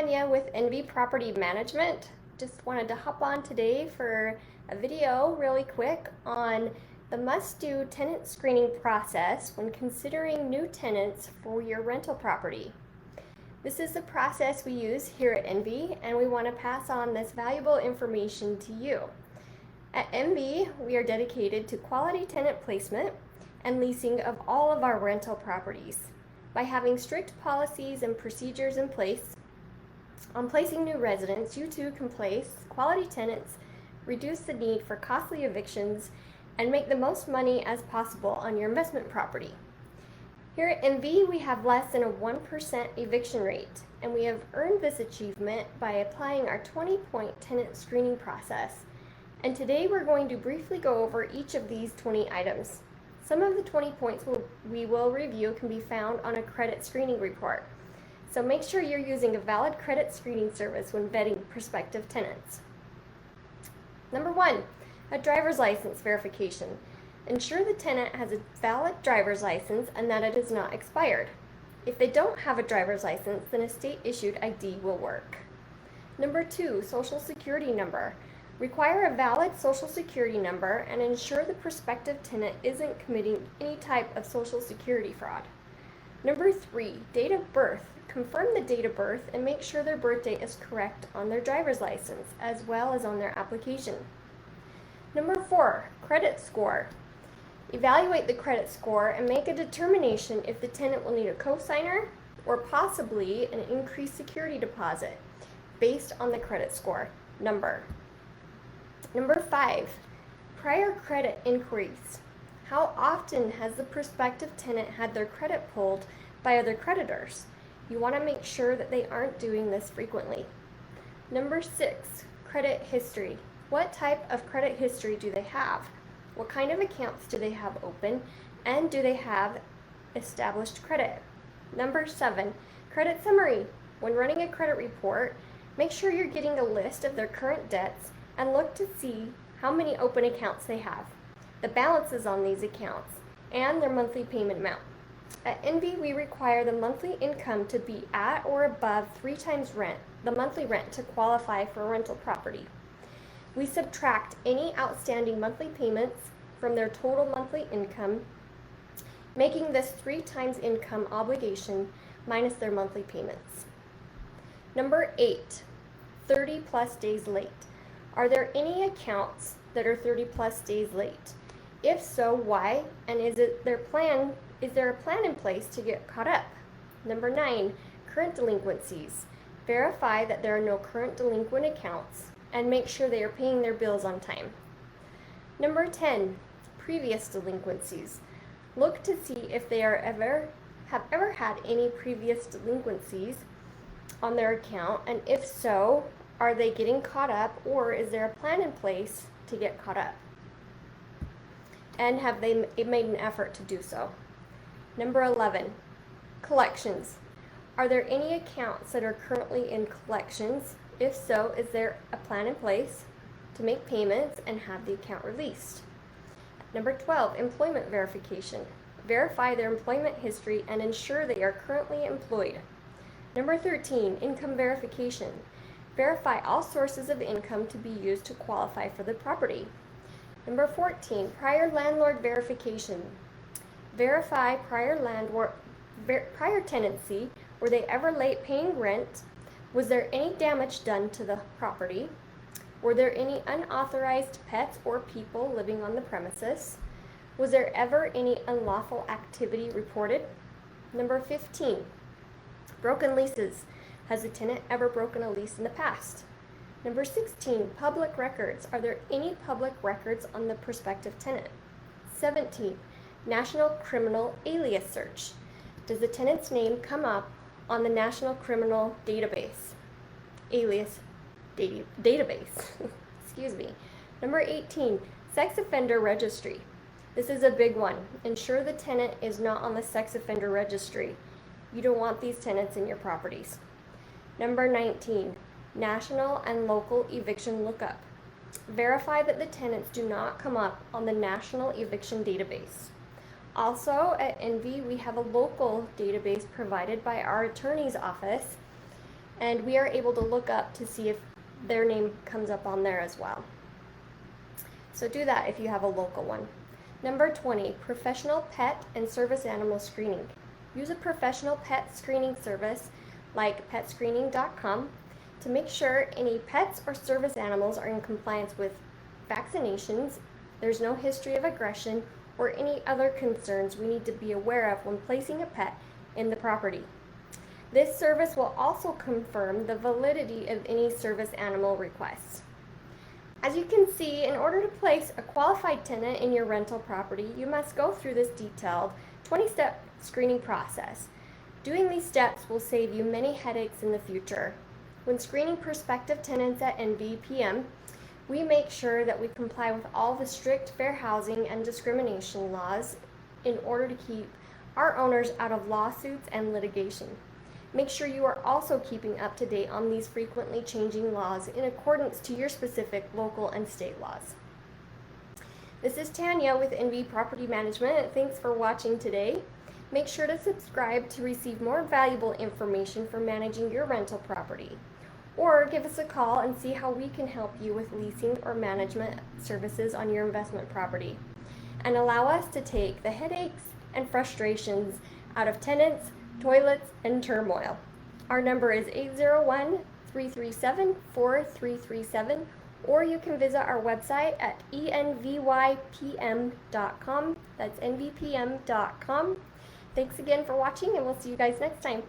Tanya with NV Property Management. Just wanted to hop on today for a video really quick on the must-do tenant screening process when considering new tenants for your rental property. This is the process we use here at NV, and we want to pass on this valuable information to you. At NV, we are dedicated to quality tenant placement and leasing of all of our rental properties. By having strict policies and procedures in place on placing new residents, you too can place quality tenants, reduce the need for costly evictions, and make the most money as possible on your investment property. Here at NV, we have less than a 1% eviction rate, and we have earned this achievement by applying our 20-point tenant screening process. And today we're going to briefly go over each of these 20 items. Some of the 20 points we will review can be found on a credit screening report. So make sure you're using a valid credit screening service when vetting prospective tenants. Number 1, a driver's license verification. Ensure the tenant has a valid driver's license and that it is not expired. If they don't have a driver's license, then a state-issued ID will work. Number 2, social security number. Require a valid social security number and ensure the prospective tenant isn't committing any type of social security fraud. Number 3, date of birth. Confirm the date of birth and make sure their birth date is correct on their driver's license as well as on their application. Number 4, credit score. Evaluate the credit score and make a determination if the tenant will need a cosigner or possibly an increased security deposit based on the credit score number. Number 5, prior credit inquiries. How often has the prospective tenant had their credit pulled by other creditors? You want to make sure that they aren't doing this frequently. Number 6, credit history. What type of credit history do they have? What kind of accounts do they have open? And do they have established credit? Number 7, credit summary. When running a credit report, make sure you're getting a list of their current debts and look to see how many open accounts they have, the balances on these accounts, and their monthly payment amount. At NV, we require the monthly income to be at or above 3 times the monthly rent to qualify for a rental property. We subtract any outstanding monthly payments from their total monthly income, making this 3 times income obligation minus their monthly payments. Number 8, 30 plus days late. Are there any accounts that are 30 plus days late? If so, why? And is there a plan in place to get caught up? Number 9, current delinquencies. Verify that there are no current delinquent accounts and make sure they are paying their bills on time. Number 10, previous delinquencies. Look to see if they have ever had any previous delinquencies on their account, and if so, are they getting caught up, or is there a plan in place to get caught up? And have they made an effort to do so? Number 11, collections. Are there any accounts that are currently in collections? If so, is there a plan in place to make payments and have the account released? Number 12, employment verification. Verify their employment history and ensure they are currently employed. Number 13, income verification. Verify all sources of income to be used to qualify for the property. Number 14, prior landlord verification. Verify prior tenancy. Were they ever late paying rent? Was there any damage done to the property? Were there any unauthorized pets or people living on the premises? Was there ever any unlawful activity reported? Number 15, broken leases. Has the tenant ever broken a lease in the past? Number 16, public records. Are there any public records on the prospective tenant? 17, national criminal alias search. Does the tenant's name come up on the national criminal database? Database. Excuse me. Number 18, sex offender registry. This is a big one. Ensure the tenant is not on the sex offender registry. You don't want these tenants in your properties. Number 19, national and local eviction lookup. Verify that the tenants do not come up on the national eviction database. Also, at NV, we have a local database provided by our attorney's office and we are able to look up to see if their name comes up on there as well. So do that if you have a local one. Number 20, professional pet and service animal screening. Use a professional pet screening service like petscreening.com to make sure any pets or service animals are in compliance with vaccinations, there's no history of aggression, or any other concerns we need to be aware of when placing a pet in the property. This service will also confirm the validity of any service animal requests. As you can see, in order to place a qualified tenant in your rental property, you must go through this detailed 20-step screening process. Doing these steps will save you many headaches in the future. When screening prospective tenants at NVPM, we make sure that we comply with all the strict fair housing and discrimination laws in order to keep our owners out of lawsuits and litigation. Make sure you are also keeping up to date on these frequently changing laws in accordance to your specific local and state laws. This is Tanya with NV Property Management. Thanks for watching today. Make sure to subscribe to receive more valuable information for managing your rental property. Or give us a call and see how we can help you with leasing or management services on your investment property. And allow us to take the headaches and frustrations out of tenants, toilets, and turmoil. Our number is 801-337-4337, or you can visit our website at envypm.com. That's nvpm.com. Thanks again for watching, and we'll see you guys next time.